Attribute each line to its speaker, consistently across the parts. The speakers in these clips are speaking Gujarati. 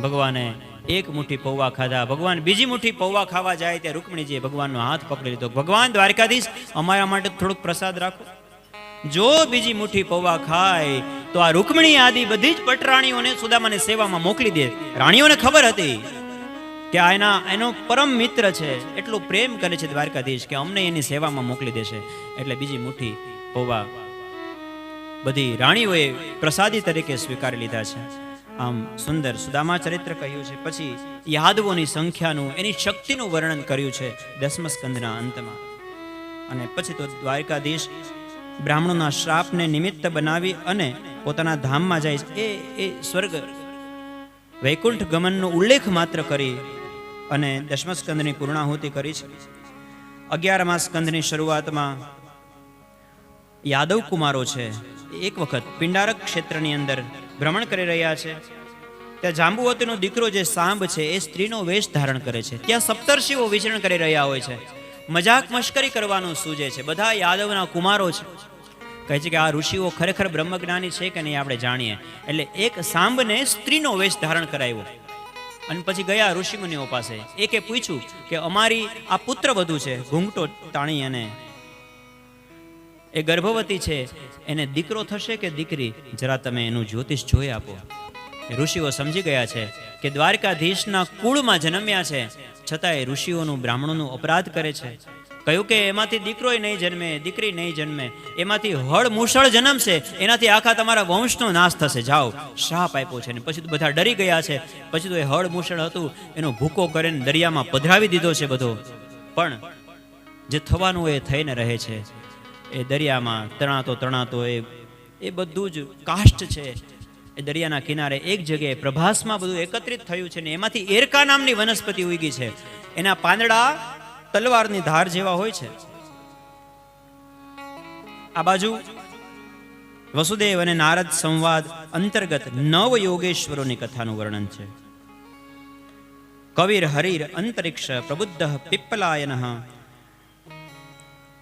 Speaker 1: ભગવાને એક મુઠ્ઠી પૌવા ખાધા. ભગવાન બીજી મુઠ્ઠી પૌવા ખાવા જાય ત્યાં રૂકમણીજીએ ભગવાનનો હાથ પકડી લીધો. ભગવાન દ્વારકાધીશ, અમારા માટે થોડુંક પ્રસાદ રાખો. જો બીજી મુઠ્ઠી પૌવા ખાય તો આ રૂકમણી આદિ બધી જ પટરાણીઓને સુદામાની સેવામાં મોકલી દે. રાણીઓને ખબર હતી કે એનો પરમ મિત્ર છે, એટલો પ્રેમ કરે છે દ્વારકાધીશ કે અમને એની સેવામાં મોકલી દેશે. એટલે બીજી મુઠ્ઠી પૌવા બધી રાણીઓએ પ્રસાદી તરીકે સ્વીકારી લીધા છે. આમ સુંદર સુદામા ચરિત્ર કહ્યું છે. પછી યાદવોની સંખ્યાનું, એની શક્તિનું વર્ણન કર્યું છે 10મા સ્કંદના અંતમાં. અને પછી તો દ્વારકાધીશ બ્રાહ્મણોના શ્રાપને નિમિત્ત બનાવી અને પોતાના ધામમાં જાય છે. એ સ્વર્ગ વૈકુંઠ ગમનનો ઉલ્લેખ માત્ર કરી અને 10મા સ્કંદની પૂર્ણાહુતિ કરી છે. 11મા સ્કંદની શરૂઆતમાં યાદવ કુમારો છે, એક વખત પિંડારક ક્ષેત્રની અંદર ભ્રમણ કરી રહ્યા છે. ત્યાં જાંબુવતીનો દીકરો જે સાંબ છે એ સ્ત્રીનો વેશ ધારણ કરે છે. ત્યાં સપ્તર્ષિઓ વિચરણ કરી રહ્યા હોય છે, મજાક મશ્કરી કરવાનું સૂજે છે. બધા યાદવના કુમારો છે. કહે છે કે આ ઋષિઓ ખરેખર બ્રહ્મજ્ઞાની છે કે નહીં આપણે જાણીએ. એટલે એક સાંબને સ્ત્રીનો વેશ ધારણ કરાવ્યો અને પછી ગયા ઋષિમુનિઓ પાસે. એકે પૂછ્યું કે અમારી આ પુત્ર વધુ છે, ઘૂંઘટો તાણી અને એ ગર્ભવતી છે, એને દીકરો થશે કે દીકરી? જરા તમે એનું જ્યોતિષ જોઈ આપો. ઋષિઓ સમજી ગયા છે કે દ્વારકાધીશના કુળમાં જન્મ્યા છે, છતાંય ઋષિઓનું બ્રાહ્મણોનું અપરાધ કરે છે. કહ્યું કે એમાંથી દીકરોય નહીં જન્મે, દીકરી નહીં જન્મે, એમાંથી હળ મૂષળ જન્મશે, એનાથી આખા તમારા વંશનો નાશ થશે. જાઓ, શાપ આપ્યો છે. ને પછી તો બધા ડરી ગયા છે. પછી તો એ હળ મૂષળ હતું એનો ભૂકો કરીને દરિયામાં પધરાવી દીધો છે બધો. પણ જે થવાનું એ થઈને રહે છે. એ દરિયામાં તણાતો એ બધું જ કાષ્ટ છે. એ દરિયાના કિનારે એક જગ્યાએ પ્રભાસમાં બધું એકત્રિત થયું છે ને એમાંથી એરકા નામની વનસ્પતિ ઉગી છે. એના પાંદડા તલવારની ધાર જેવા હોય છે. આ બાજુ વસુદેવ અને નારદ સંવાદ અંતર્ગત 9 યોગેશ્વરોની કથાનું વર્ણન છે. કવિર હરિર અંતરિક્ષ પ્રબુદ્ધ પિપ્પલાયન,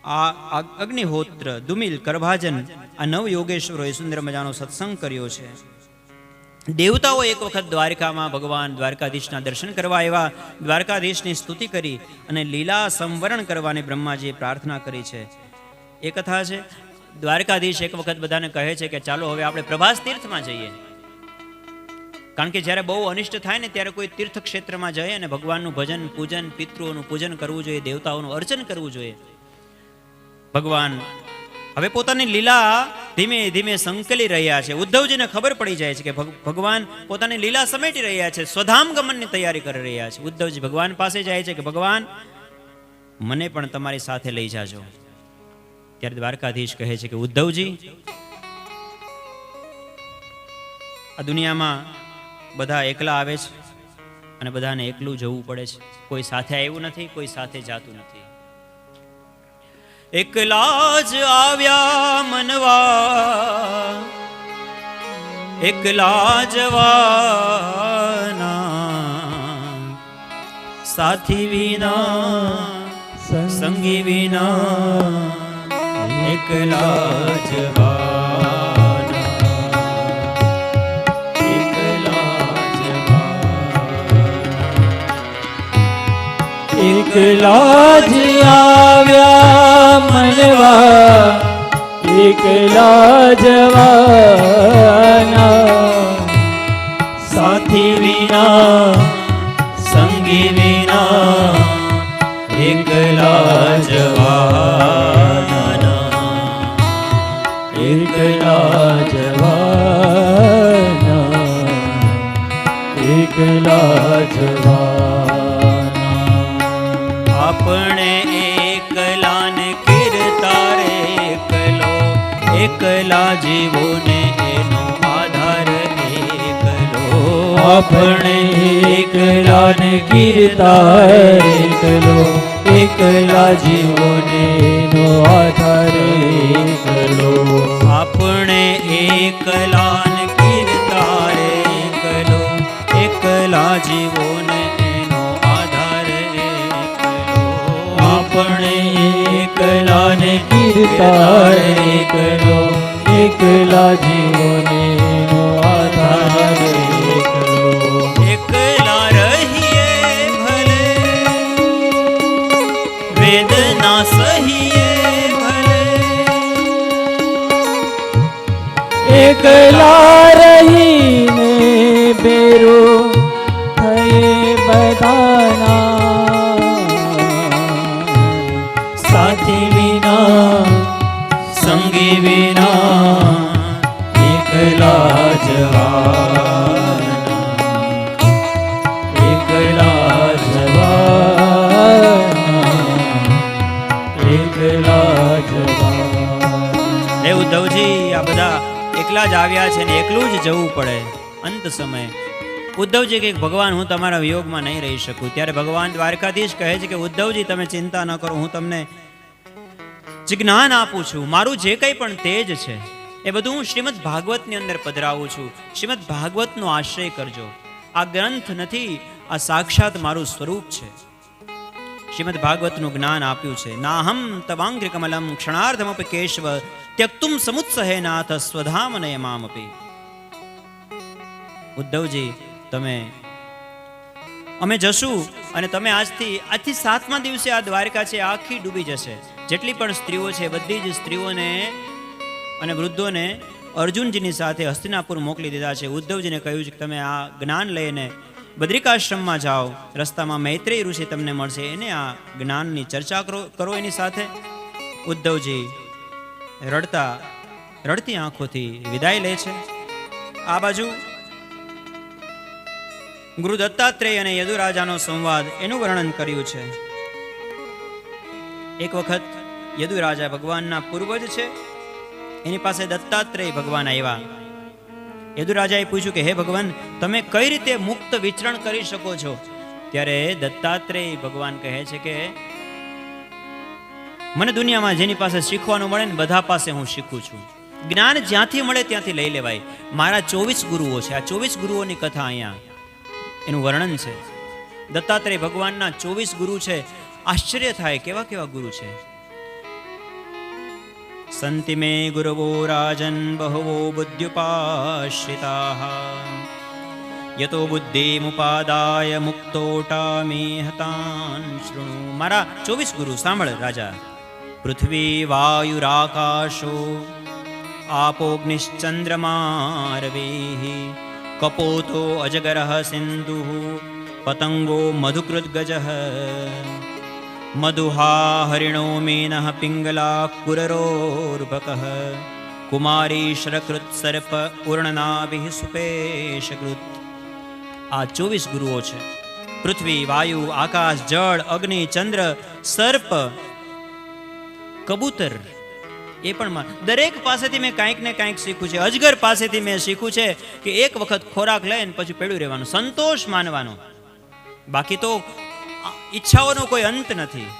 Speaker 1: આ અગ્નિહોત્ર, દુમિલ, કરભાજન, આ 9 યોગેશ્વરોએ સુંદર મજાનો સત્સંગ કર્યો છે. દેવતાઓ એક વખત દ્વારકામાં ભગવાન દ્વારકાધીશના દર્શન કરવા આવ્યા. દ્વારકાધીશની સ્તુતિ કરી અને લીલા સંવરણ કરવાની બ્રહ્માજીએ પ્રાર્થના કરી છે. એ કથા છે. દ્વારકાધીશ એક વખત બધાને કહે છે કે ચાલો હવે આપણે પ્રભાસ તીર્થમાં જઈએ. કારણ કે જ્યારે બહુ અનિષ્ટ થાય ને ત્યારે કોઈ તીર્થ ક્ષેત્રમાં જાય અને ભગવાનનું ભજન, પૂજન, પિતૃઓનું પૂજન કરવું જોઈએ, દેવતાઓનું અર્ચન કરવું જોઈએ. ભગવાન હવે પોતાની લીલા ધીમે ધીમે સંકલી રહ્યા છે. ઉદ્ધવજીને ખબર પડી જાય છે કે ભગવાન પોતાની લીલા સમેટી રહ્યા છે, સ્વધામ ગમનની તૈયારી કરી રહ્યા છે. ઉદ્ધવજી ભગવાન પાસે જાય છે કે ભગવાન મને પણ તમારી સાથે લઈ જાજો. ત્યારે દ્વારકાધીશ કહે છે કે ઉદ્ધવજી, આ દુનિયામાં બધા એકલા આવે છે અને બધાને એકલું જવું પડે છે. કોઈ સાથે આવ્યું નથી, કોઈ સાથે જાતું નથી. એકલા જ આવ્યા મનવા, એકલા જવાના, સાથી વિના સંગી વિના, એકલા જવાના, એકલા જવાના,
Speaker 2: એકલા જ આવ્યા મનવા, એકલા જવાના,
Speaker 1: સાથી વિના સંગી વિના, એકલા જવાના,
Speaker 2: એકલા જવાના, એકલા જવાના.
Speaker 1: આપણે એકલાને કીર્તારે એકલો, એકલા જીવોને એનો આધાર એકલો.
Speaker 2: આપણે એકલાને કીર્તા એકલો, એકલા જીવોને નો આધાર એકલો.
Speaker 1: આપણે એકલાને કીર્તારે એકલો, એકલા જીવોને એનો આધાર એકલો.
Speaker 2: આપણે એકલાને કીર્તા એકલો, એકલા જીવોને નો આધાર એકલો. વેરું થયે બધાના સાથી વિના
Speaker 1: સંગી વિના
Speaker 2: એકલા જવાના એકલા જવાના
Speaker 1: હે ઉદ્ધવજી, આ બધા એકલા જ આવ્યા છે ને એકલું જ જવું પડે અંત સમયે. ઉદ્ધવજી કે ભગવાન હું તમારા વિયોગમાં નહીં રહી શકું. ત્યારે ભગવાન દ્વારકાધીશ કહે છે કે ઉદ્ધવજી તમે ચિંતા ન કરો, હું તમને જે જ્ઞાન આપું છું, મારું જે કંઈ પણ તેજ છે એ બધું હું શ્રીમદ ભાગવતની અંદર પધરાવું છું. શ્રીમદ ભાગવતનો આશ્રય કરજો. આ ગ્રંથ નથી, આ સાક્ષાત મારું સ્વરૂપ છે. શ્રીમદ ભાગવતનું જ્ઞાન આપ્યું છે. નાહમ તવાંગ્રી કમલમ ક્ષણાર્ધમપી કેશવ ત્યક્તુમ સમુત્સહે નાથ સ્વધામનય મામપી. ઉદ્ધવજી અમે જશું અને તમે આજથી 7મા દિવસે આ દ્વારકા છે આખી ડૂબી જશે. જેટલી પણ સ્ત્રીઓ છે બધી જ સ્ત્રીઓને અને વૃદ્ધોને અર્જુનજીની સાથે હસ્તિનાપુર મોકલી દીધા છે. ઉદ્ધવજીને કહ્યું છે કે તમે આ જ્ઞાન લઈને બદ્રિકાશ્રમમાં જાઓ, રસ્તામાં મૈત્રેય ઋષિ તમને મળશે, એને આ જ્ઞાનની ચર્ચા કરો એની સાથે. ઉદ્ધવજી રડતી આંખોથી વિદાય લે છે. આ બાજુ ગુરુ દત્તાત્રેય અને યદુરાજાનો સંવાદ એનું વર્ણન કર્યું છે. એક વખત યદુરાજા ભગવાનના પૂર્વજ છે, એની પાસે દત્તાત્રેય ભગવાન આવ્યા. યદુરાજાએ પૂછ્યું કે હે ભગવાન, તમે કઈ રીતે મુક્ત વિચરણ કરી શકો છો? ત્યારે દત્તાત્રેય ભગવાન કહે છે કે મને દુનિયામાં જેની પાસે શીખવાનું મળે ને બધા પાસે હું શીખું છું. જ્ઞાન જ્યાંથી મળે ત્યાંથી લઈ લેવાય. મારા 24 ગુરુઓ છે. આ 24 ગુરુઓની કથા અહીંયા એનું વર્ણન છે. દત્તાત્રેય ભગવાનના 24 ગુરુ છે. આશ્ચર્ય થાય કેવા કેવા ગુરુ છે. સંતિ મે ગુરવો રાજન બહવો બુદ્ધ્યુપાશ્રિતાઃ યતો બુદ્ધિમુપાદાય મુક્તોટા મે હતાન શૃણુ. મારા 24 ગુરુ સાંભળ રાજા. પૃથ્વી વાયુરાકાશો આપોગ્નિશ્ચંદ્રમા રવિઃ કપોતો અજગરઃ સિંધુઃ પતંગો મધુકૃદ્ગજઃ મધુહા હરિણો મીનઃ પિંગલા કુરરોર્ભકઃ કુમારી શરકૃત સર્પ ઉર્ણનાભિઃ સુપેશકૃત. આ 24 ગુરુઓ છે. પૃથ્વી, વાયુ, આકાશ, જળ, અગ્નિ, ચંદ્ર, સર્પ, કબૂતર, એ પણ દરેક પાસેથી મેં કાંઈક ને કાંઈક શીખ્યું છે. અજગર પાસેથી મેં શીખ્યું છે કે એક વખત ખોરાક લઈને પછી પડ્યું રહેવાનું, સંતોષ માનવાનો, બાકી તો ઈચ્છાઓનો કોઈ અંત નથી.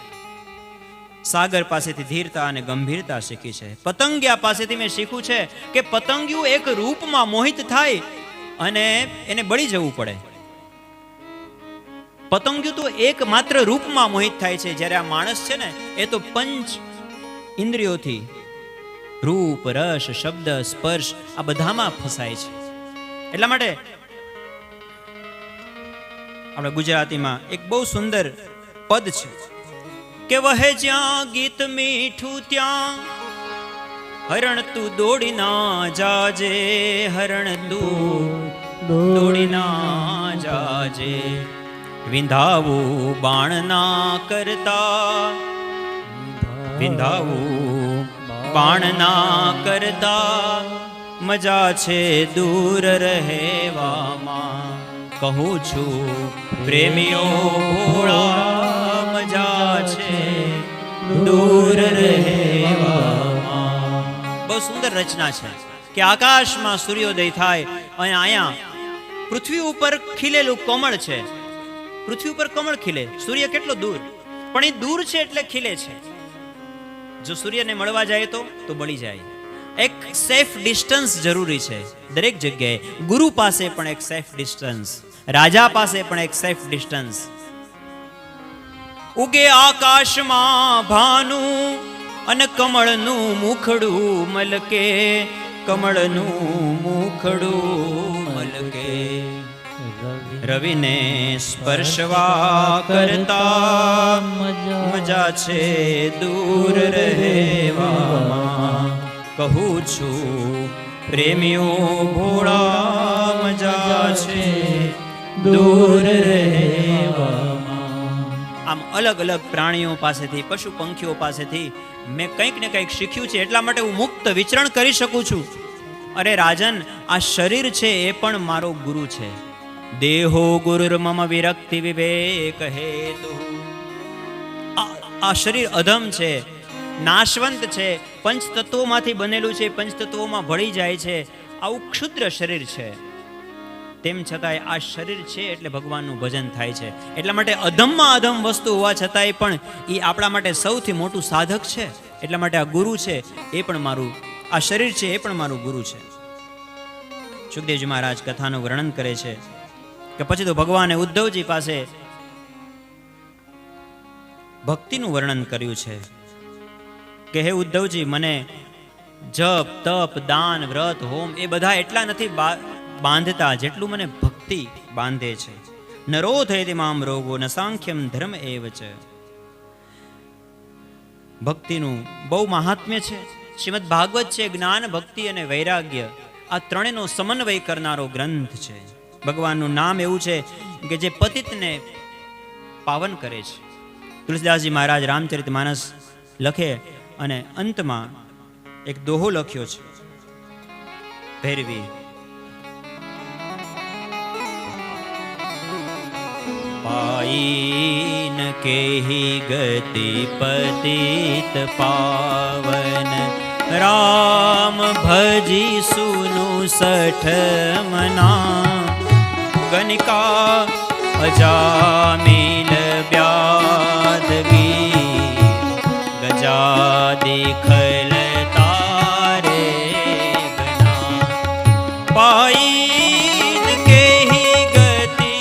Speaker 1: સાગર પાસેથી ધીરતા અને ગંભીરતા શીખી છે. પતંગિયા પાસેથી મેં શીખ્યું છે કે પતંગિયું એક રૂપમાં મોહિત થાય અને એને બળી જવું પડે. પતંગિયું તો એક માત્ર રૂપમાં મોહિત થાય છે, જ્યારે આ માણસ છે ને એ તો પંચ ઇન્દ્રિયોથી રૂપ, રસ, શબ્દ, સ્પર્શ આ બધામાં ફસાય છે. એટલા માટે આપણે ગુજરાતીમાં એક બહુ સુંદર પદ છે કે વહે જ્યાં ગીત મીઠું ત્યાં હરણ તું દોડી ના જાજે, હરણ તું દોડી ના જાજે, વિંધાવું બાણ ના કરતા, વિંધાવું બાણ ના કરતા મજા છે દૂર રહેવામાં. કહું છું પ્રેમીઓ ભોળા મજા છે દૂર રહેવામાં. બહુ સુંદર રચના છે કે આકાશમાં સૂર્યોદય થાય અને અહીંયા પૃથ્વી ઉપર ખીલેલું કમળ છે. પૃથ્વી ઉપર કમળ ખીલે, સૂર્ય કેટલો દૂર, પણ એ દૂર છે એટલે ખીલે છે. જો સૂર્યને મળવા જાય તો બળી જાય. એક સેફ ડિસ્ટન્સ જરૂરી છે દરેક જગ્યાએ. ગુરુ પાસે પણ એક સેફ ડિસ્ટન્સ, રાજા પાસે પણ એક સેફ ડિસ્ટન્સ. ઉગે આકાશમાં ભાનું અને કમળનું મુખડું મલકે, કમળનું મુખડું મલકે, રવિને સ્પર્શવા કરતા મજા છે દૂર રહેવામાં. કહું છું પ્રેમીઓ ભોળા મજા છે
Speaker 2: દૂર રહેવામાં.
Speaker 1: આમ અલગ અલગ પ્રાણીઓ પાસેથી, પશુ પંખીઓ પાસેથી મેં કંઈક ને કંઈક શીખ્યું છે, એટલા માટે હું મુક્ત વિચરણ કરી શકું છું. અરે રાજન, આ શરીર છે એ પણ મારો ગુરુ છે. દેહો ગુરુર મમ વિરક્તિ વિવેક હેતુ. આ શરીર અધમ છે, નાશવંત છે, પંચતત્વોમાંથી બનેલું છે, પંચતત્વોમાં ભળી જાય છે. આવું ક્ષુદ્ર શરીર છે, તેમ છતાંય આ શરીર છે એટલે ભગવાનનું ભજન થાય છે. એટલા માટે અધમમાં અધમ વસ્તુ હોવા છતાંય પણ એ આપણા માટે સૌથી મોટું સાધક છે. એટલા માટે આ ગુરુ છે એ પણ મારું, આ શરીર છે એ પણ મારું ગુરુ છે. સુખદેવજી મહારાજ કથાનું વર્ણન કરે છે કે પછી તો ભગવાને ઉદ્ધવજી પાસે ભક્તિનું વર્ણન કર્યું છે કે હે ઉદ્ધવજી, મને જપ તપ દાન વ્રત હોમ એ બધા એટલા નથી બાંધતા જેટલું મને ભક્તિ બાંધે છે. નરો થયતિ મામ રોગો ન સાંખ્યમ ધર્મ એવ ચ. ભક્તિનું બહુ મહાત્મ્ય છે. શ્રીમદ ભાગવત છે જ્ઞાન ભક્તિ અને વૈરાગ્ય, આ ત્રણેયનો સમન્વય કરનારો ગ્રંથ છે. ભગવાનનું નામ એવું છે કે જે પતિતને પાવન કરે છે. તુલસીદાસજી મહારાજ રામચરિતમાનસ લખે અને અંતમાં એક દોહો લખ્યો છે, ભૈરવી. પાઈન કેહી ગતિ પતિત પાવન, રામ ભજી સુનુ સઠ મના. ગનિકા અજામિલ બ્યાદગી, ગજાદી ખલ તારે ગના. પાઈન કેહી ગતિ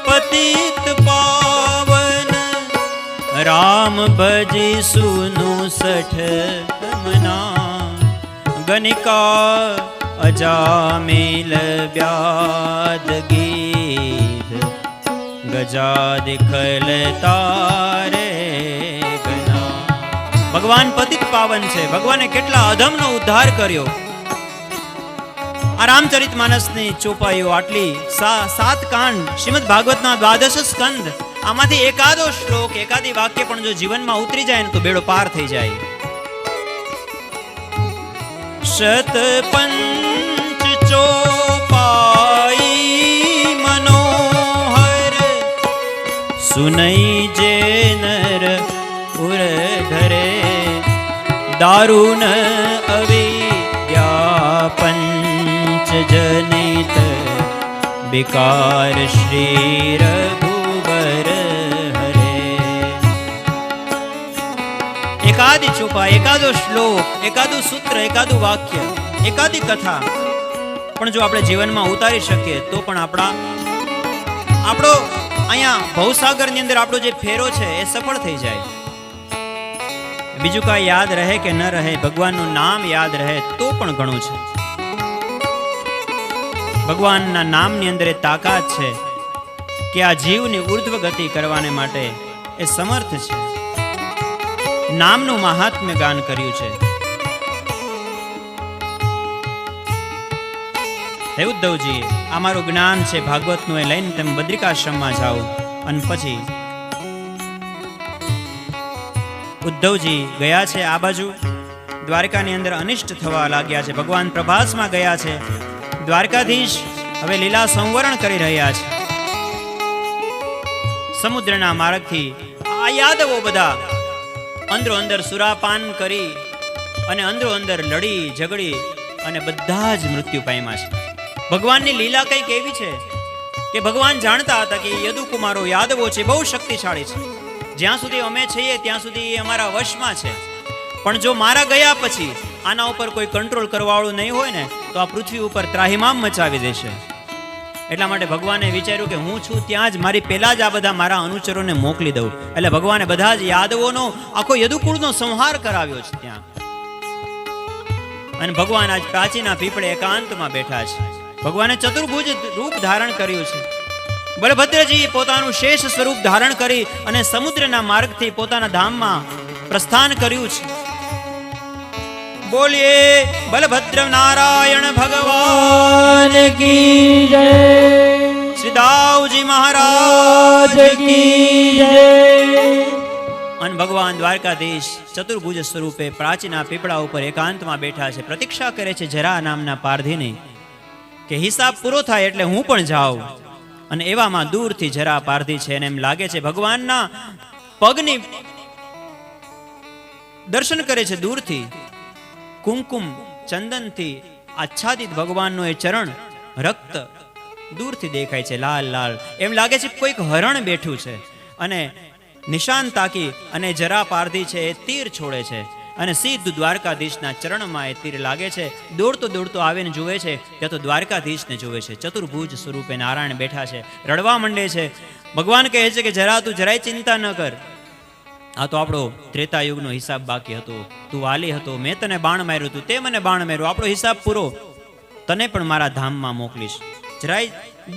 Speaker 1: પતિત પાવન, રામ ભજી સુનુ સઠ મના. ગનિકા અજામિલ બ્યાદગીત, ગજાદ ખલ તારે ગના. ભગવાન પતિત પાવન છે. ભગવાને કેટલા અધમનો ઉદ્ધાર કર્યો. આ રામચરિતમાનસની ચોપાઈઓ આટલી 7 કાંડ, શ્રીમદ ભાગવતના 12 સ્કંદ, આમાંથી એકાદો શ્લોક, એકાદી વાક્ય પણ જો જીવનમાં ઉતરી જાય ને તો બેડો પાર થઈ જાય. શતપંચ ચોપાઈ મનોહર, સુનઈ જે નર ઉર ધરે. દારુણ અવિદ્યા પંચ જનિત, વિકાર શ્રી રઘુબર હરે. એકાદી ચોપા, એકાદો શ્લોક, એકાદું સૂત્ર, એકાદું વાક્ય, એકાદી કથા પણ જો આપણે જીવનમાં ઉતારી શકીએ તો પણ આપણો અહીંયા ભવસાગરની અંદર આપણો જે ફેરો છે એ સફળ થઈ જાય. બીજું કાંઈ યાદ રહે કે ન રહે, ભગવાનનું નામ યાદ રહે તો પણ ઘણું છે. ભગવાનના નામની અંદર એ તાકાત છે કે આ જીવની ઉર્ધ્વ ગતિ કરવાને માટે એ સમર્થ છે. નામનું મહાત્મ્ય ગાન કર્યું છે. હે ઉદ્ધવજી, આ મારું જ્ઞાન છે ભાગવતનું, એ લઈને તમે બદ્રિકાશ્રમમાં જાઓ. અને પછી ઉદ્ધવજી ગયા છે આ બાજુ દ્વારકાની અંદર અનિષ્ટ થવા લાગ્યા છે. ભગવાન પ્રભાસમાં ગયા છે. દ્વારકાધીશ હવે લીલા સંવરણ કરી રહ્યા છે. સમુદ્રના માર્ગથી આ યાદવો બધા અંદરો અંદર સુરાપાન કરી અને અંદરો અંદર લડી ઝઘડી અને બધા જ મૃત્યુ પામ્યા છે. ભગવાનની લીલા કંઈક એવી છે કે ભગવાન જાણતા હતા કે યદુકુમારો યાદવો છે, બહુ શક્તિશાળી છે. જ્યાં સુધી અમે છીએ ત્યાં સુધી એ અમારા વશમાં છે. પણ જો મારા ગયા પછી આના ઉપર કોઈ કંટ્રોલ કરવાવાળું નહીં હોય ને તો આ પૃથ્વી ઉપર ત્રાહિમામ મચાવી દેશે. એટલા માટે ભગવાને વિચાર્યું કે હું છું ત્યાં જ મારી પહેલા જ આ બધા મારા અનુચરોને મોકલી દઉં. એટલે ભગવાને બધા જ યાદવોનો આખો યદુકુળનો સંહાર કરાવ્યો છે ત્યાં. અને ભગવાન આજ પ્રાચીના પીપળે એકાંતમાં બેઠા છે. ભગવાને ચતુર્ભુજ રૂપ ધારણ કર્યું છે. બલભદ્રજી પોતાનું શેષ સ્વરૂપ ધારણ કરી અને સમુદ્રના માર્ગથી પોતાના ધામમાં પ્રસ્થાન કર્યું છે. બોલીએ બલભદ્ર નારાયણ ભગવાન
Speaker 2: કી જય.
Speaker 1: શ્રી દાઉજી મહારાજ
Speaker 2: કી જય.
Speaker 1: અને ભગવાન દ્વારકાધીશ ચતુર્ભુજ સ્વરૂપે પ્રાચીના પીપળા ઉપર એકાંતમાં બેઠા છે, પ્રતીક્ષા કરે છે જરા નામના પારધીની કે હિસાબ પૂરો થાય એટલે હું પણ જાઉં. અને એવામાં દૂરથી જરા પારધી છે અને એમ લાગે છે ભગવાનના પગની દર્શન કરે છે દૂરથી. કુમકુમ ચંદનથી આચ્છાદિત ભગવાનનો એ ચરણ રક્ત દૂરથી દેખાય છે, લાલ લાલ. એમ લાગે છે કોઈક હરણ બેઠું છે. અને નિશાન તાકી અને જરા પારધી છે એ તીર છોડે છે અને સીધું દ્વારકાધીશના ચરણમાં એ તીર લાગે છે. દોડતો દોડતો આવીને જુએ છે ત્યાં તો દ્વારકાધીશને જુએ છે. ચતુર્ભુજ સ્વરૂપે નારાયણ બેઠા છે, રડવા માંડે છે. ભગવાન કહે છે કે જરા તું જરાય ચિંતા ન કર, આ તો આપણો ત્રેતાયુગનો હિસાબ બાકી હતો. તું વાલી હતો, મેં તને બાણ માર્યું હતું, તે મને બાણ માર્યું, આપણો હિસાબ પૂરો. તને પણ મારા ધામમાં મોકલીશ, જરાય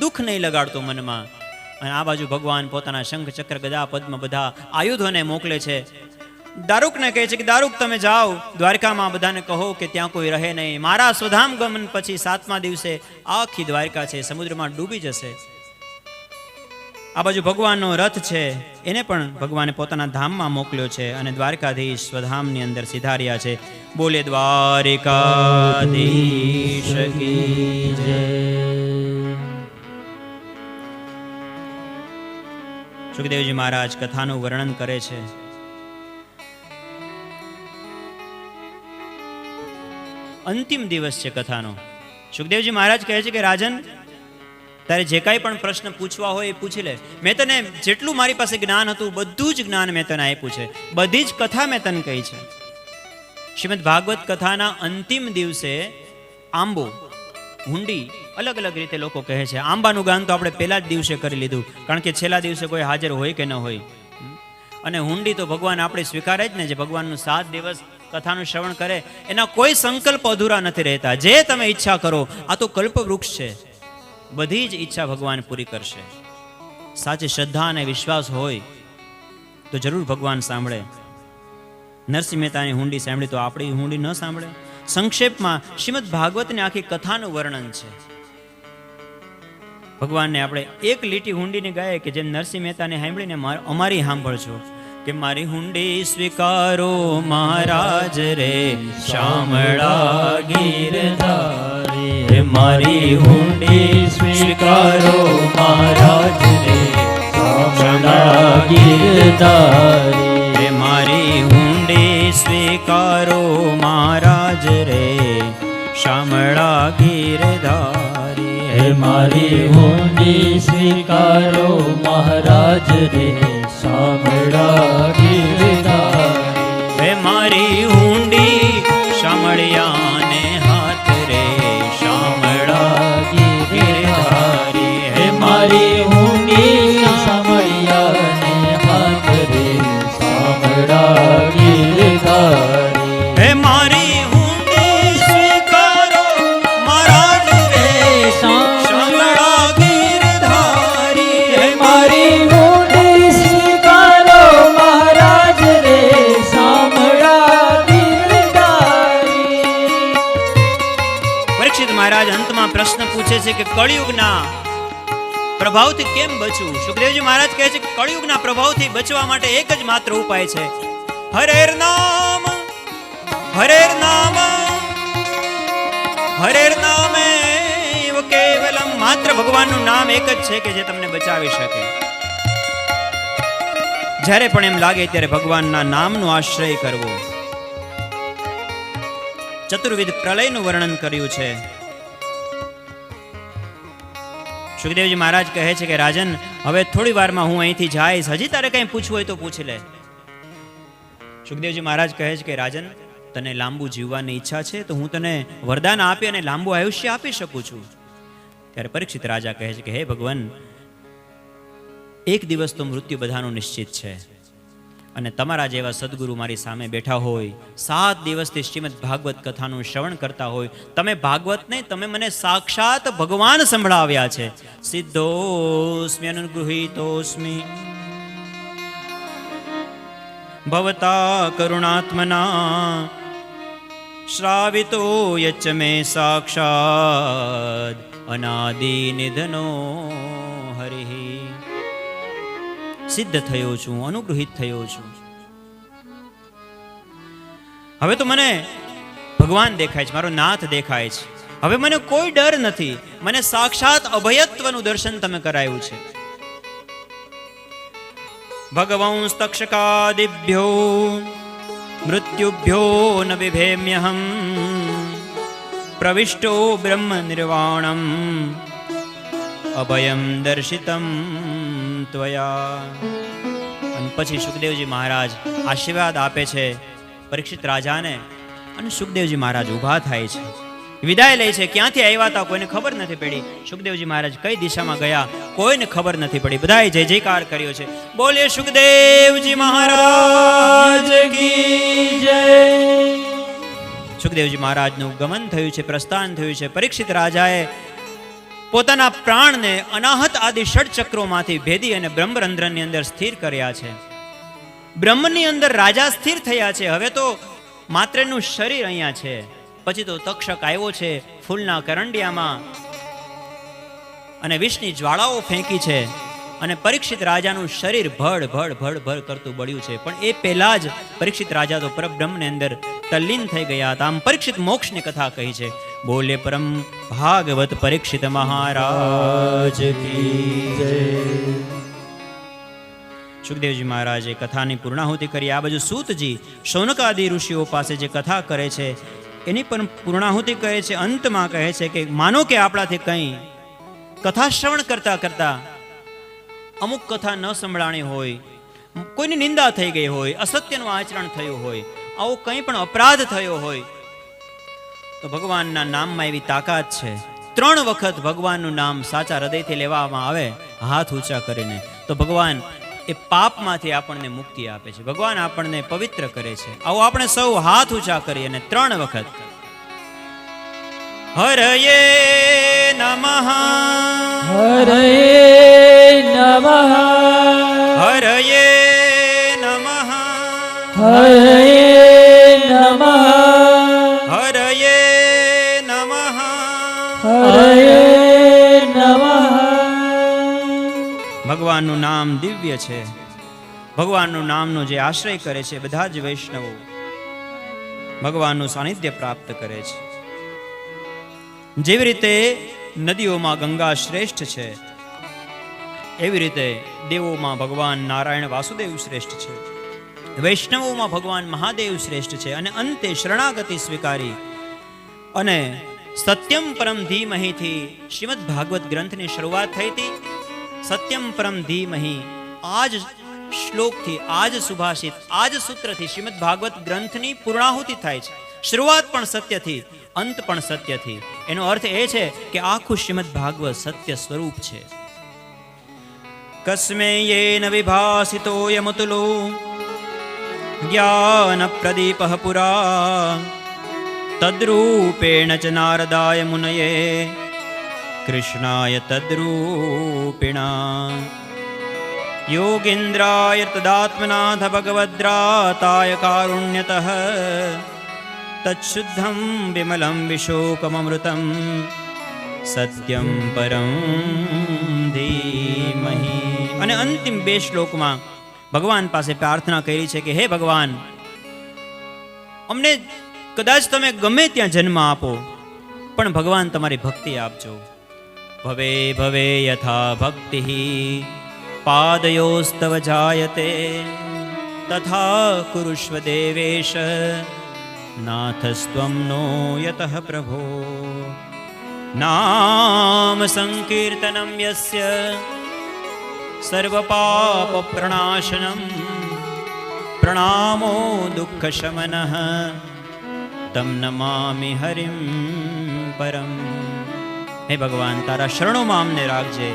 Speaker 1: દુઃખ નહીં લગાડતો મનમાં. અને આ બાજુ ભગવાન પોતાના શંખ ચક્ર ગદા પદ્મ બધા આયુધોને મોકલે છે. દારૂકને કહે છે કે દારૂક તમે જાઓ દ્વારકામાં, બધાને કહો કે ત્યાં કોઈ રહે નહીં. મારા સ્વધામ ગમન પછી 7મા દિવસે આખી દ્વારકા છે સમુદ્રમાં ડૂબી જશે. આ બાજુ ભગવાનનો રથ છે એને પણ ભગવાને પોતાના ધામમાં મોકલ્યો છે અને દ્વારકાધીશ સ્વધામની અંદર સિધાર્યા છે. બોલે દ્વારકાધીશ કી જય. સુખદેવજી મહારાજ કથાનું વર્ણન કરે છે. અંતિમ દિવસ છે કથાનો. સુખદેવજી મહારાજ કહે છે કે રાજન, તારે જે કાંઈ પણ પ્રશ્ન પૂછવા હોય એ પૂછી લે. મેં તને જેટલું મારી પાસે જ્ઞાન હતું બધું જ જ્ઞાન મેં તને આપ્યું છે, બધી જ કથા મેં તને કહી છે. શ્રીમદ ભાગવત કથાના અંતિમ દિવસે આંબો, હુંડી અલગ અલગ રીતે લોકો કહે છે. આંબાનું ગાન તો આપણે પહેલા જ દિવસે કરી લીધું, કારણ કે છેલ્લા દિવસે કોઈ હાજર હોય કે ન હોય. અને હુંડી તો ભગવાન આપણે સ્વીકારે જ ને, જે ભગવાનનું 7 દિવસ કથાનું શ્રવણ કરે એના કોઈ સંકલ્પ અધૂરા નથી રહેતા. જે તમે ઈચ્છા કરો, આ તો કલ્પવૃક્ષ છે, બધી જ ઈચ્છા ભગવાન પૂરી કરશે. સાચી શ્રદ્ધા અને વિશ્વાસ હોય તો જરૂર ભગવાન સાંભળે. નરસિંહ મહેતાની હુંડી સાંભળી તો આપણી હુંડી ન સાંભળે? સંક્ષેપમાં શ્રીમદ ભાગવતની આખી કથાનું વર્ણન છે. ભગવાનને આપણે એક લીટી હુંડીની ગાય કે જેમ નરસિંહ મહેતાને સાંભળીને અમારી સાંભળજો કે મારી હુંડી સ્વીકારો મહારાજ રે શામળા ગીરધારી. મારી હુંડી સ્વીકારો મહારાજ રે શામળા ગીરધારી. મારી હુંડી સ્વીકારો મહારાજ રે શામળા ગીરધારી.
Speaker 2: મારી હુંડી સ્વીકારો મહારાજ રે શામળા ગીરધારી.
Speaker 1: મારી હુંડી શામળિયાને હાથ રે શામળા ગીરધારી.
Speaker 2: મારી હુંડી શામળિયાને હાથ રે શામળા ગીરધારી.
Speaker 1: મારી હુંડી સ્વીકારો મહારાજ રે શામળા ગીરધારી.
Speaker 2: મારી હુંડી સ્વીકારો મહારાજ રે શામળા ગીરધારી.
Speaker 1: પરીક્ષિત મહારાજ અંતમાં પ્રશ્ન પૂછે છે કે કળિયુગના પ્રભાવથી કેમ બચવું? સુખદેવજી મહારાજ કહે છે કે કળિયુગના પ્રભાવથી બચવા માટે એક જ માત્ર ઉપાય છે, હરેર નામ. હરેર નામ હરેર નામે કેવલમ. માત્ર ભગવાનનું નામ એક જ છે કે જે તમને બચાવી શકે. જ્યારે પણ એમ લાગે ત્યારે ભગવાનના નામનો આશ્રય કરવો. ચતુર્વિધ પ્રલયનું વર્ણન કર્યું છે. સુખદેવજી મહારાજ કહે છે કે રાજન, હવે થોડી વારમાં હું અહીંથી જઈશ, હજી તારે કંઈ પૂછવું હોય તો પૂછી લે. સુખદેવજી મહારાજ કહે છે કે રાજન, તને લાંબુ જીવવાની ઈચ્છા છે તો હું તને વરદાન આપી અને લાંબુ આયુષ્ય આપી શકું છું. ત્યારે પરીક્ષિત રાજા કહે છે કે હે ભગવાન, એક દિવસ તો મૃત્યુ બધાનું નિશ્ચિત છે અને તમારા જેવા સદગુરુ મારી સામે બેઠા હોય, 7 દિવસથી શ્રીમદ ભાગવત કથાનું શ્રવણ કરતા હોય. તમે ભાગવત નહીં, તમે મને સાક્ષાત ભગવાન સંભળાવ્યા છે. સિદ્ધોસ્મિ અનુગૃહીતોસ્મિ ભવતા કરુણાત્મના શ્રાવિતો યચ્ચ મે સાક્ષાત અનાદિ નિધનો સિદ્ધ થયો છું, અનુગ્રહિત થયો છું. હવે તો મને ભગવાન દેખાય છે, મારો નાથ દેખાય છે. હવે મને કોઈ ડર નથી. મને સાક્ષાત અભયત્વનું દર્શન તમે કરાયું છે. ભગવંસ તક્ષકાદિભ્યો મૃત્યુભ્યો ન બિભેમ્યહમ પ્રવિષ્ટો બ્રહ્મ નિર્વાણમ અભયમ દર્શિતમ ત્વયા. અને પછી સુખદેવજી મહારાજ આશીર્વાદ આપે છે પરીક્ષિત રાજાને, અને સુખદેવજી મહારાજ ઊભા થાય છે, વિદાય લે છે. ક્યાંથી આવ્યા હતા કોઈને ખબર નથી પડી. સુખદેવજી મહારાજ કઈ દિશામાં ગયા કોઈને ખબર નથી પડી. બધાએ જય જયકાર કર્યો છે. બોલે સુખદેવજી મહારાજ કી જય. સુખદેવજી મહારાજનું ગમન થયું છે, પ્રસ્થાન થયું છે. પરીક્ષિત રાજાએ પોતાના પ્રાણને અનાહત આદિ ષડચક્રોમાંથી ભેદી અને બ્રહ્મરંધ્રની અંદર સ્થિર કર્યા છે. બ્રહ્મની અંદર રાજા સ્થિર થયા છે. હવે તો માત્ર એનું શરીર અહીંયા છે. પછી તો તક્ષક આવ્યો છે ફૂલના કરંડિયામાં અને વિષની જ્વાળાઓ ફેંકી છે, અને પરીક્ષિત રાજાનું શરીર ભડ ભડ ભડ ભડ કરતું બળ્યું છે. પણ એ પહેલા જ પરીક્ષિત રાજા તો પરબ્રહ્મની અંદર તલ્લીન થઈ ગયા હતા. આમ પરીક્ષિત મોક્ષની કથા કહી છે. બોલે પરમ ભાગવત પરીક્ષિત મહારાજ કી જય. સુખદેવજી મહારાજે કથાની પૂર્ણાહુતિ કરી. આ બાજુ સૂતજી શૌનકાદિ ઋષિઓ પાસે જે કથા કરે છે એની પણ પૂર્ણાહુતિ કહે છે. અંતમાં કહે છે કે માનો કે આપણાથી કંઈ કથા શ્રવણ કરતા કરતા અમુક કથા ન સંભળાણી હોય, કોઈની નિંદા થઈ ગઈ હોય, અસત્યનું આચરણ થયું હોય, આવો કંઈ પણ અપરાધ થયો હોય, તો ભગવાનના નામમાં એવી તાકાત છે. 3 વખત ભગવાનનું નામ સાચા હૃદયથી લેવામાં આવે હાથ ઊંચા કરીને, તો ભગવાન એ પાપમાંથી આપણને મુક્તિ આપે છે. ભગવાન આપણને પવિત્ર કરે છે. આવો આપણે સૌ હાથ ઊંચા કરી અને 3 વખત હરયે નમઃ
Speaker 2: હરયે નમઃ
Speaker 1: હરયે નમઃ
Speaker 2: હરયે નમઃ
Speaker 1: હરયે નમઃ
Speaker 2: હરયે નમઃ.
Speaker 1: ભગવાનનું નામ દિવ્ય છે. ભગવાનનું નામનો જે આશ્રય કરે છે બધા જ વૈષ્ણવો ભગવાનનું સાનિધ્ય પ્રાપ્ત કરે છે. જેવી રીતે નદીઓમાં ગંગા શ્રેષ્ઠ છે, એવી રીતે દેવોમાં ભગવાન નારાયણ વાસુદેવ શ્રેષ્ઠ છે, વૈષ્ણવોમાં ભગવાન મહાદેવ શ્રેષ્ઠ છે. અને અંતે શરણાગતિ સ્વીકારી અને સત્યમ પરમ ધીમહીથી શ્રીમદ ભાગવત ગ્રંથની શરૂઆત થઈ હતી. સત્યમ પરમ ધીમહી આજ શ્લોકથી, આજ સુભાષિત, આજ સૂત્રથી શ્રીમદ ભાગવત ગ્રંથની પૂર્ણાહુતિ થાય છે. શરૂઆત પણ સત્યથી, અંત પણ સત્યથી. એનો અર્થ એ છે કે આખું શ્રીમદ ભાગવત સત્ય સ્વરૂપ છે. કસ્મે યેન વિભાસિતો યમતુલો જ્ઞાન પ્રદીપઃ પુરા તદ્રૂપેણ ચ નારદાય મુનયે કૃષ્ણાય તદ્રૂપિણા યોગીન્દ્રાય તદાત્મનાથ ભગવદ્રાતાય કારુણ્યતઃ તચ્શુદ્ધં વિમલં વિશોકમૃતં સત્યમ પરમ ધીમહિ. અને અંતિમ 2 શ્લોકમાં ભગવાન પાસે પ્રાર્થના કરી છે કે હે ભગવાન, અમને કદાચ તમે ગમે ત્યાં જન્મ આપો, પણ ભગવાન તમારી ભક્તિ આપજો. ભવે ભવે યથા ભક્તિ પાદયોસ્તવ જાયતે તથા કુરુષ્વ દેવેશ નાથસ્ત્વં નો યતઃ પ્રભો. નામ સંકીર્તનમ યસ્ય સર્વ પાપ પ્રણાશનમ પ્રણામો દુઃખ શમનઃ તમ નમામિ હરિમ પરમ. હે ભગવાન, તારા શરણોમાં અમને રાખજે.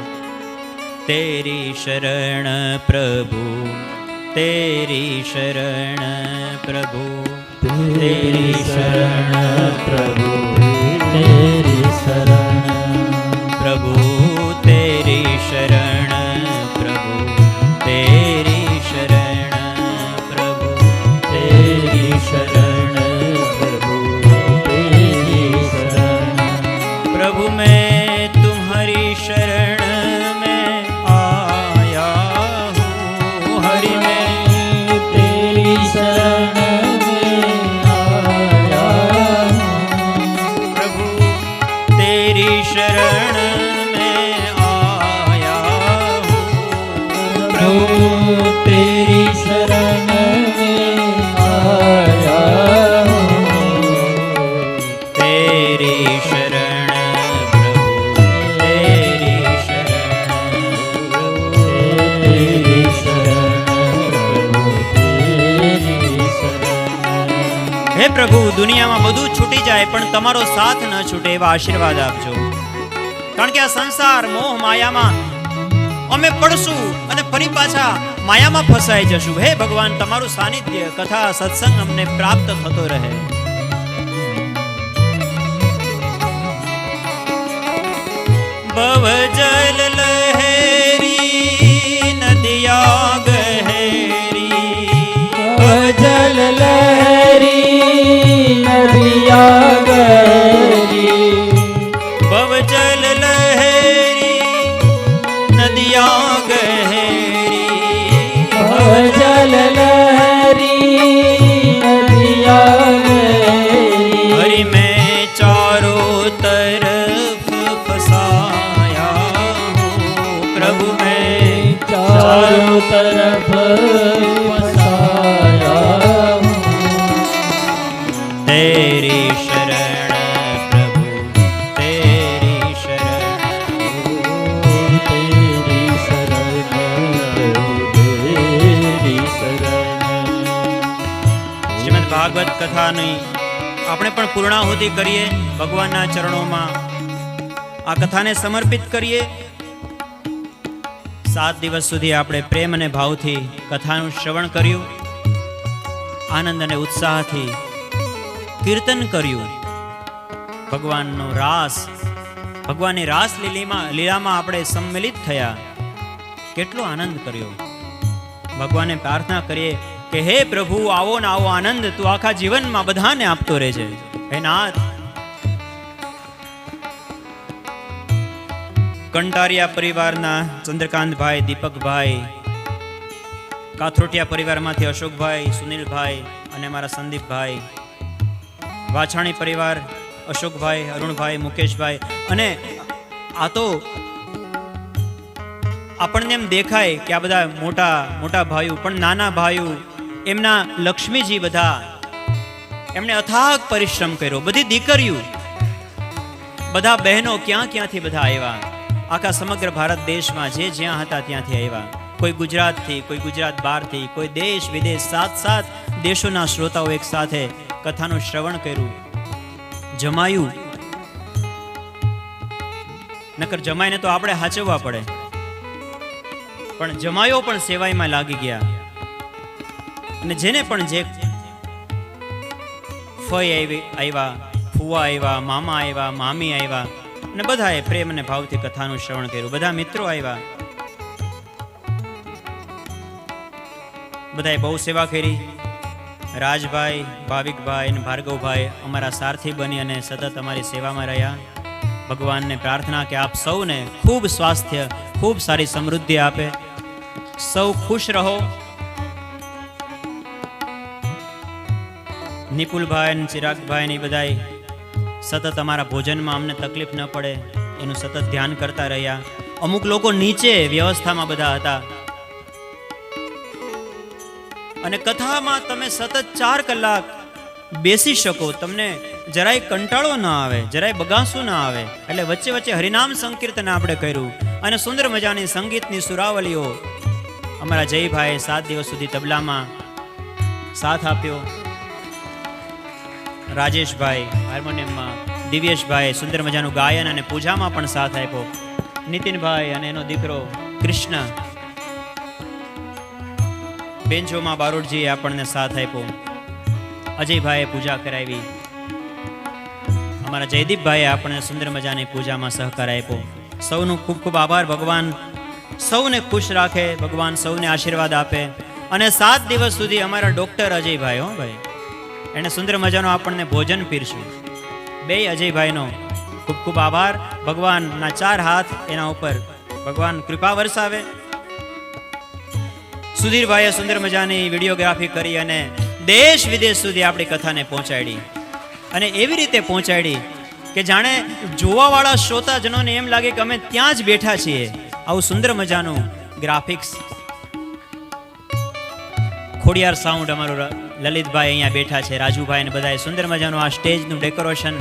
Speaker 1: તેરી શરણ પ્રભુ, તેરી શરણ પ્રભુ, તેરી શરણ
Speaker 2: પ્રભુ, તેરી શરણ
Speaker 1: પ્રભુ, તેરી શરણ પ્રભુ, તેરી શરણ પ્રભુ,
Speaker 2: તેરી શરણ પ્રભુ, તેરી શરણ
Speaker 1: प्रभु मैं तुम्हारी शरण में आया हूँ.
Speaker 2: हूँ तेरी शरण में आया हूँ।
Speaker 1: तेरी शरण प्रभु तेरी शरण
Speaker 2: तेरी शरण प्रभु तेरी शरण।
Speaker 1: હે પ્રભુ, દુનિયામાં બધું છૂટી જાય પણ તમારો સાથ ન છૂટે એવા આશીર્વાદ આપજો. કારણ કે આ સંસાર મોહ માયામાં અમે પડશું અને ફરી પાછા માયામાં ફસાઈ જશું. હે ભગવાન, તમારું સાનિધ્ય કથા સત્સંગ અમને પ્રાપ્ત થતો રહે. ભવજલ લહેરી નદિયા ગહેરી,
Speaker 2: जल लहरी नदिया गहरी,
Speaker 1: ભવજલ લહેરી નદિયા ગહેરી,
Speaker 2: जल लहरी नदिया गहरी।
Speaker 1: हरि में चारों तरफ फसाया हूँ प्रभु मैं
Speaker 2: चारों तरफ फसाया हूँ।
Speaker 1: तेरी शरण प्रभु तेरी शरण
Speaker 2: तेरी शरण तेरी शरण।
Speaker 1: શ્રીમદ ભાગવત કથાની આપણે પણ પૂર્ણાહુતિ કરીએ ભગવાનના ચરણોમાં. આ કથાને સમર્પિત કરીએ. 7 દિવસ સુધી આપણે પ્રેમ અને ભાવથી કથાનું શ્રવણ કર્યું, આનંદ અને ઉત્સાહથી કીર્તન કર્યું. ભગવાનનો રાસ, ભગવાનની રાસ લીલામાં આપણે સંમેલિત થયા. કેટલો આનંદ કર્યો. ભગવાનને પ્રાર્થના કરીએ કે હે પ્રભુ, આવો ને આવો આનંદ તું આખા જીવનમાં બધાને આપતો રહેજે. હે નાથ, કંટારિયા પરિવારના ચંદ્રકાંતભાઈ, દીપકભાઈ, કાથરોટિયા પરિવારમાંથી અશોકભાઈ, સુનિલભાઈ અને મારા સંદીપભાઈ, વાછાણી પરિવાર અશોકભાઈ, અરુણભાઈ, મુકેશભાઈ. અને આ તો આપણને એમ દેખાય કે આ બધા મોટા મોટા ભાઈઓ, પણ નાના ભાઈઓ, એમના લક્ષ્મીજી બધા, એમણે અથાગ પરિશ્રમ કર્યો. બધી દીકરીઓ, બધા બહેનો ક્યાં ક્યાંથી બધા આવ્યા. આખા સમગ્ર ભારત દેશમાં જે જ્યાં હતા ત્યાંથી આવ્યા. કોઈ ગુજરાતથી, કોઈ ગુજરાત બહારથી, કોઈ દેશ વિદેશ, 7 દેશોના શ્રોતાઓ એક સાથે કથાનું શ્રવણ કર્યું. જમાયું, નકર જમાઈને તો આપણે હાચવવા પડે, પણ જમાયો પણ સેવાઈમાં લાગી ગયા. અને જેને પણ જે ફઈ આવ્યા, ફુવા આવ્યા, મામા આવ્યા, મામી આવ્યા, અને બધાએ પ્રેમ અને ભાવથી કથાનું શ્રવણ કર્યું. બધા મિત્રો આવ્યા, બધાએ બહુ સેવા કરી. રાજભાઈ, ભાવિકભાઈ અને ભાર્ગવભાઈ અમારા સારથી બની અને સતત અમારી સેવામાં રહ્યા. ભગવાનને પ્રાર્થના કે આપ સૌને ખૂબ સ્વાસ્થ્ય, ખૂબ સારી સમૃદ્ધિ આપે, સૌ ખુશ રહો. નિપુલભાઈ અને ચિરાગભાઈ ને બધાય સતત અમારા ભોજનમાં અમને તકલીફ ન પડે એનું સતત ધ્યાન કરતા રહ્યા. અમુક લોકો નીચે વ્યવસ્થામાં બધા હતા. અને કથામાં તમે સતત 4 કલાક બેસી શકો, તમને જરાય કંટાળો ના આવે, જરાય બગાસું ના આવે. એટલે વચ્ચે વચ્ચે હરિનામ સંકીર્તન આપણે કર્યું અને સુંદર મજાની સંગીતની સુરાવલીઓ. અમારા જયભાઈ 7 દિવસ સુધી તબલામાં સાથ આપ્યો. રાજેશભાઈ હાર્મોનિયમમાં, દિવ્યેશભાઈ સુંદર મજાનું ગાયન અને પૂજામાં પણ સાથ આપ્યો. નીતિનભાઈ અને એનો દીકરો કૃષ્ણ બેન્ચોમાં બારોટજીએ આપણને સાથ આપ્યો. અજયભાઈએ પૂજા કરાવી. અમારા જયદીપભાઈએ આપણને સુંદર મજાની પૂજામાં સહકાર આપ્યો. સૌનો ખૂબ ખૂબ આભાર. ભગવાન સૌને ખુશ રાખે, ભગવાન સૌને આશીર્વાદ આપે. અને 7 દિવસ સુધી અમારા ડોક્ટર અજયભાઈ, ભાઈ, એને સુંદર મજાનું આપણને ભોજન પીરસ્યું. 2 અજયભાઈનો ખૂબ ખૂબ આભાર. ભગવાનના 4 હાથ એના ઉપર ભગવાન કૃપા વરસાવે. સુધીરભાઈએ સુંદર મજાની વિડીયોગ્રાફી કરી અને દેશ વિદેશ સુધી આપણી કથાને પહોંચાડી. અને એવી રીતે પહોંચાડી કે જાણે જોવાવાળા શ્રોતાજનોને એમ લાગે કે અમે ત્યાં જ બેઠા છીએ. આવું સુંદર મજાનું ગ્રાફિક્સ ખોડિયાર સાઉન્ડ અમારું લલિતભાઈ અહીંયા બેઠા છે, રાજુભાઈ ને બધાએ સુંદર મજાનું આ સ્ટેજનું ડેકોરેશન.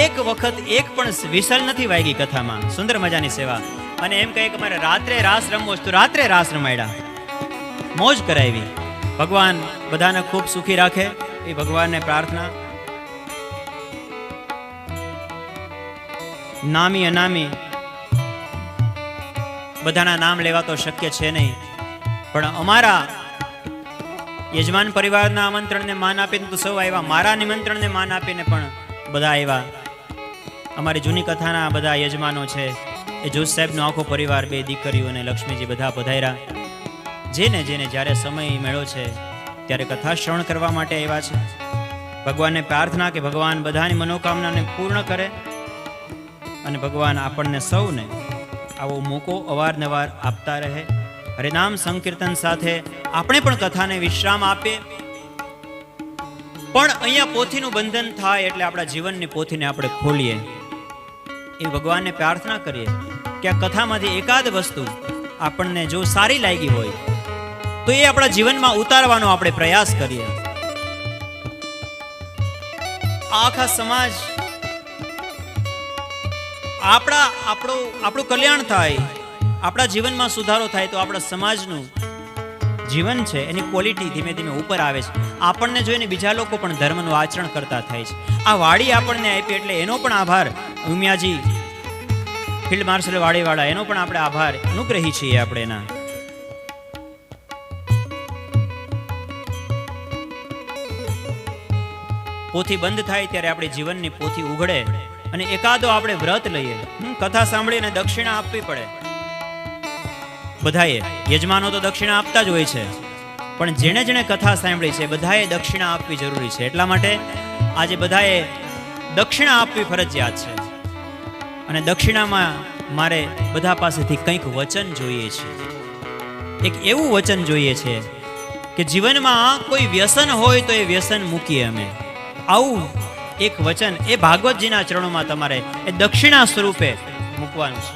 Speaker 1: એક વખત એક પણ વિસલ નથી વાગી કથામાં. સુંદર મજાની સેવા. અને એમ કહે કે મારે રાત્રે રાસ રમવો છે તો રાત્રે રાસ રમાડ્યા, મોજ કરાવી. ભગવાન બધાને ખૂબ સુખી રાખે એ ભગવાનને પ્રાર્થના. નામી અનામી બધાના નામ લેવા તો શક્ય છે નહીં, પણ અમારા યજમાન પરિવારના આમંત્રણને માન આપીને તો સૌ આવ્યા, મારા નિમંત્રણને માન આપીને પણ બધા આવ્યા. અમારી જૂની કથાના બધા યજમાનો છે, એ જોશ સાહેબનો આખો પરિવાર, 2 દીકરીઓ અને લક્ષ્મીજી બધા પધાર્યા. જેને જેને જ્યારે સમય મળ્યો છે ત્યારે કથા શ્રવણ કરવા માટે આવ્યા છે. ભગવાનને પ્રાર્થના કે ભગવાન બધાની મનોકામનાને પૂર્ણ કરે અને ભગવાન આપણને સૌને આવો મોકો અવારનવાર આપતા રહે. હરિનામ સંકીર્તન સાથે આપણે પણ કથાને વિશ્રામ આપીએ. પણ અહીંયા પોથીનું બંધન થાય એટલે આપણા જીવનની પોથીને આપણે ખોલીએ. એ ભગવાનને પ્રાર્થના કરીએ કે આ કથામાંથી એકાદ વસ્તુ આપણને જો સારી લાગી હોય તો એ આપણા જીવનમાં ઉતારવાનો આપણે પ્રયાસ કરીએ. આખા સમાજ આપણું કલ્યાણ થાય, આપણા જીવનમાં સુધારો થાય તો આપણા સમાજનું જીવન છે એની ક્વોલિટી ધીમે ધીમે ઉપર આવે છે. આપણને જોઈને બીજા લોકો પણ ધર્મનું આચરણ કરતા થાય છે. આ વાડી આપણને આપી એટલે એનો પણ આભાર, ઉમિયાજી ફિલ્ડ માર્શલ વાડીવાળા, એનો પણ આપણે આભાર અનુગ્રહી છીએ આપણે એના. પોથી બંધ થાય ત્યારે આપણી જીવનની પોથી ઉઘડે અને એકાદો આપણે વ્રત લઈએ. કથા સાંભળીને દક્ષિણા આપવી પડે બધાએ. યજમાનો તો દક્ષિણા આપતા જ હોય છે, પણ જેણે જેણે કથા સાંભળી છે બધાએ દક્ષિણા આપવી જરૂરી છે. એટલા માટે આજે બધાએ દક્ષિણા આપવી ફરજિયાત છે. અને દક્ષિણામાં મારે બધા પાસેથી કંઈક વચન જોઈએ છે. એક એવું વચન જોઈએ છે કે જીવનમાં કોઈ વ્યસન હોય તો એ વ્યસન મૂકીએ અમે. આવું એક વચન એ ભાગવતજીના ચરણોમાં તમારે એ દક્ષિણા સ્વરૂપે મૂકવાનું છે.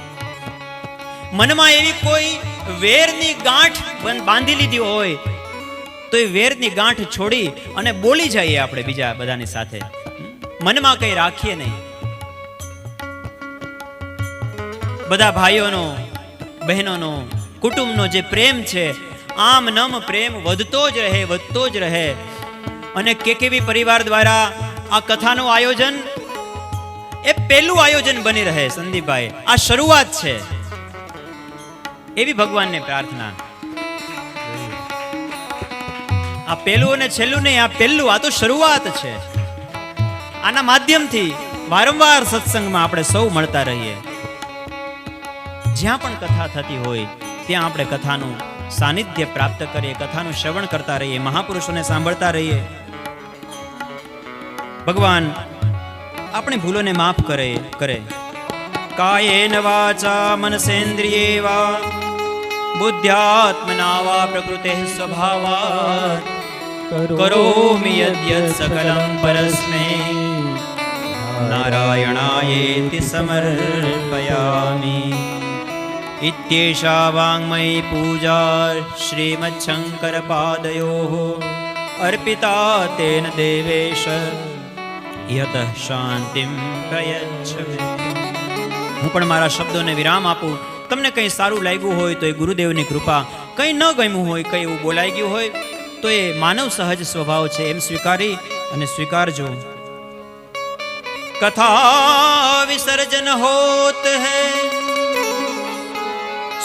Speaker 1: મનમાં એવી કોઈ વેરની ગાંઠ બાંધી લીધી હોય તો એ વેરની ગાંઠ છોડી અને બોલી જઈએ આપણે બીજા બધાની સાથે. મનમાં કંઈ રાખીએ નહીં. બધા ભાઈઓનો, બહેનોનો, કુટુંબનો જે પ્રેમ છે આમ નમ પ્રેમ વધતો જ રહે, વધતો જ રહે. અને કેકેવી પરિવાર દ્વારા આ કથાનું આયોજન એ પહેલું આયોજન બની રહે. સંદીપભાઈ, આ શરૂઆત છે એવી ભગવાનને પ્રાર્થના. આ પહેલું અને છેલ્લું નહીં, આ પહેલું, આ તો શરૂઆત છે. આના માધ્યમથી વારંવાર સત્સંગમાં આપણે સૌ મળતા રહીએ. જ્યાં પણ કથા થતી હોય ત્યાં આપણે કથાનું સાનિધ્ય પ્રાપ્ત કરીએ, કથાનું શ્રવણ કરતા રહીએ, મહાપુરુષોને સાંભળતા રહીએ. ભગવાન આપણી ભૂલોને માફ કરે. કાયેન વાચા મનસેન્દ્રિયે વા બુદ્ધ્યાત્મના વા પ્રકૃતે સ્વભાવાત કરોમિ યદ્યત સકલં પરસ્મૈ નારાયણાયેતિ સમર્પયામિ. ઇત્યેષા વાङ्मयी પૂજા શ્રીમચ્શંકર પાદયોઃ અર્પિતા તેન દેવેશ યતઃ શાંતિમ પ્રયચ્છમે. હું પણ મારા શબ્દોને વિરામ આપું. તમને કંઈ સારું લાગ્યું હોય તો એ ગુરુદેવની કૃપા, કંઈ ન ગમ્યું હોય, કંઈ એવું બોલાઈ ગયું હોય તો એ માનવ સહજ સ્વભાવ છે એમ સ્વીકારી અને સ્વીકારજો. કથા વિસર્જન હોત હૈ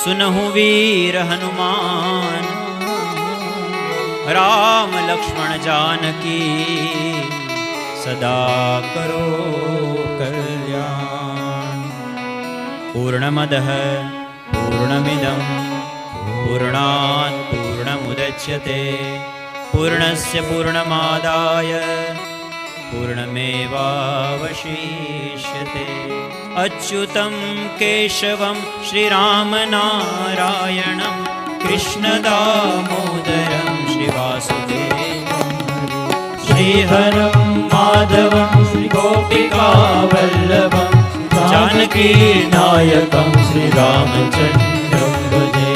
Speaker 1: સુનહુ વીર હનુમાન રામ લક્ષ્મણ જાનકી સદા કરો કલ્યાણ. પૂર્ણમદઃ પૂર્ણમિદં પૂર્ણાત પૂર્ણમુદચ્યતે પૂર્ણસ્ય પૂર્ણમાદાય પૂર્ણમેવાવશિષ્યતે. અચ્યુતં કેશવં શ્રીરામનારાયણં કૃષ્ણદામોદરં શ્રીવાસુદેવં શ્રીહરં માધવં શ્રીગોપિકાવલ્લભં જાનકી નાયકં શ્રીરામચંદ્રં ભજે.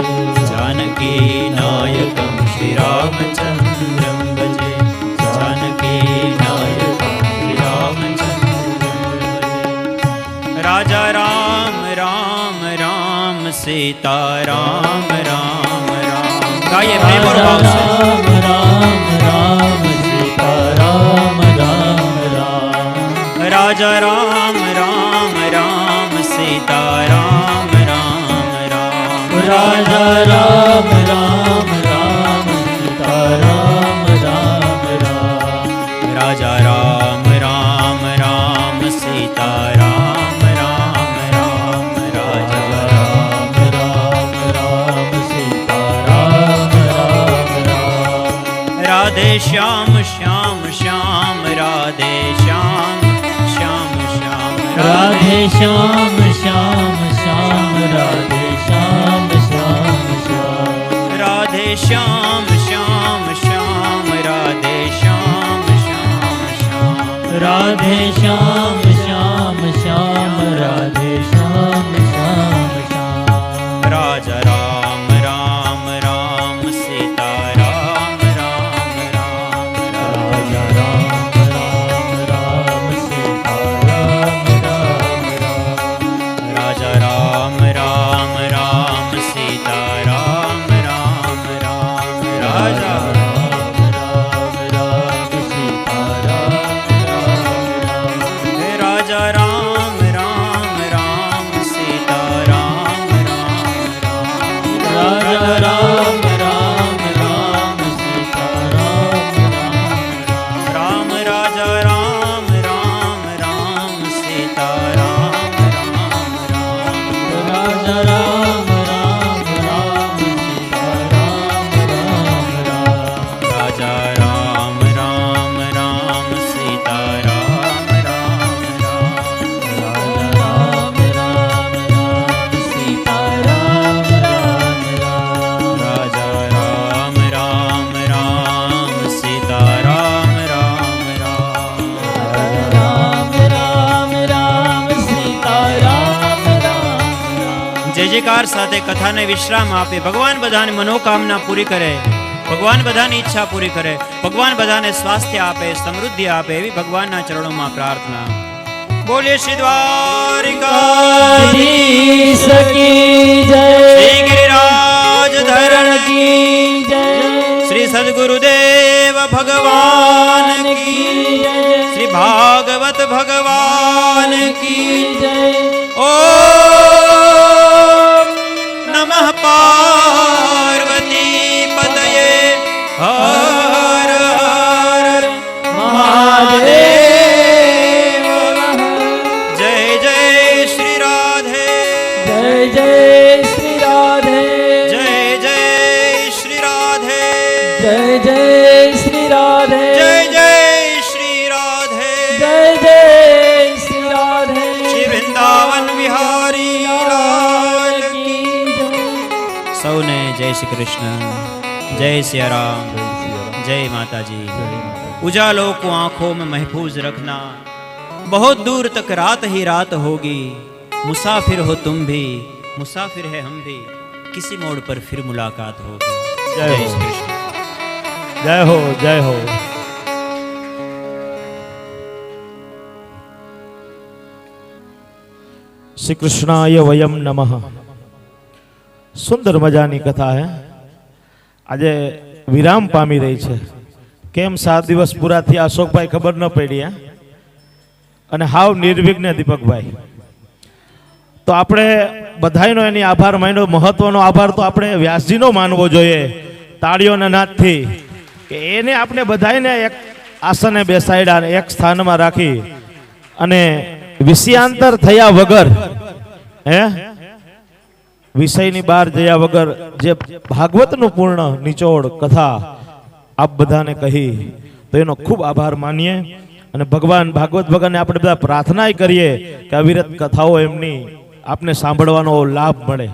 Speaker 1: જાનકી નાયકં શ્રી श्री रामचंद्रं भजे जानकी नायकं श्री रामचंद्रं भजे। राजा राम राम राम सीता राम राम राम गाइए प्रेम और भाव से।
Speaker 2: राम राम राम सीता राम राम राम
Speaker 1: राजा राम राम राम सीता राम राम राम
Speaker 2: राजा राम राम राम सीता राम राम राम
Speaker 1: राजा राम राम राम सीता राम राम राम राजा
Speaker 2: राम राम राम सीता राम राम राम
Speaker 1: राधे श्याम श्याम श्याम राधे श्याम श्याम श्याम
Speaker 2: राधे श्याम श्याम श्याम राधे श्याम श्याम श्याम
Speaker 1: राधे श्याम श्याम श्याम राधे श्याम श्याम श्याम
Speaker 2: राधे श्याम श्याम श्याम राधे श्याम श्याम श्याम
Speaker 1: राजा राम राम राम सीता राम राम राम
Speaker 2: राजा राम राम राम सीता राम राम राम
Speaker 1: राजा राम राम राम सीता राम राम राम राजा
Speaker 2: राम राम राम सीता राम राम राम
Speaker 1: राजा राम राम राम सीता राम राम राम
Speaker 2: राजा राम राम राम सीता राम राम
Speaker 1: राम राजा राम राम राम सीता राम राम राम
Speaker 2: राजा राम राम राम सीता राम राम राम
Speaker 1: राजा राम राम राम सीता राम राम राम
Speaker 2: राजा राम राम राम सीता राम राम राम
Speaker 1: राजा राम राम राम सीता राम राम राम
Speaker 2: राजा राम राम राम सीता राम राम राम
Speaker 1: जय जयकार સાથે કથાને વિશ્રામ આપે। ભગવાન બધાની મનોકામના પૂરી કરે, ભગવાન બધાની ઈચ્છા પૂરી કરે, ભગવાન બધાને સ્વાસ્થ્ય આપે, સમૃદ્ધિ આપે એવી ભગવાનના ચરણોમાં પ્રાર્થના। બોલીએ શ્રી દ્વારિકાધીશ
Speaker 2: धीश की जय
Speaker 1: શ્રી ગિરિરાજ ધરણ
Speaker 2: की जय
Speaker 1: श्री सद्गुरुदेव भगवान की
Speaker 2: जय
Speaker 1: श्री भागवत भगवान की
Speaker 2: जय
Speaker 1: ओम नमः पार्वती पतये हर हर महादेव। जय जय श्री राधे
Speaker 2: जय जय श्री राधे
Speaker 1: जय जय श्री राधे
Speaker 2: जय जय श्री राधे
Speaker 1: जय जय श्री राधे
Speaker 2: जय जय श्री राधे
Speaker 1: श्री वृंदावन विहारी लाल की सौने जय श्री कृष्ण, जय सिया राम, जय माता जी। उजालों को आंखों में महफूज रखना, बहुत दूर तक रात ही रात होगी। मुसाफिर हो तुम भी, मुसाफिर है हम भी, किसी मोड़ पर फिर मुलाकात होगी।
Speaker 3: जय
Speaker 1: जय
Speaker 3: हो।
Speaker 1: श्री कृष्ण।
Speaker 3: जय हो जय हो। श्री कृष्णाय वयम नमः। सुंदर मजानी कथा है। आज विराम पामी रही है। केम 7 दिवस पूरा थी अशोक भाई खबर न पड़ी है અને હાવ નિર્વિઘ્ન દીપકભાઈ। તો આપણે બધાયનો એની આભાર માન્યો। મહત્વનો આભાર તો આપણે વ્યાસજીનો માનવો જોઈએ તાળીઓના નાદથી કે એને આપણે બધાયને એક આસને બેસાડ્યા, એક સ્થાનમાં રાખી અને વિષયાંતર થયા વગર વિષયની બહાર જયા વગર જે ભાગવતનું પૂર્ણ નિચોડ કથા આપ બધાને કહી તો એનો ખૂબ આભાર માનીએ અને ભગવાન ભાગવત ભગવાનને આપણે બધા પ્રાર્થના કરીએ કે અવિરત કથાઓ એમની આપને સાંભળવાનો લાભ મળે।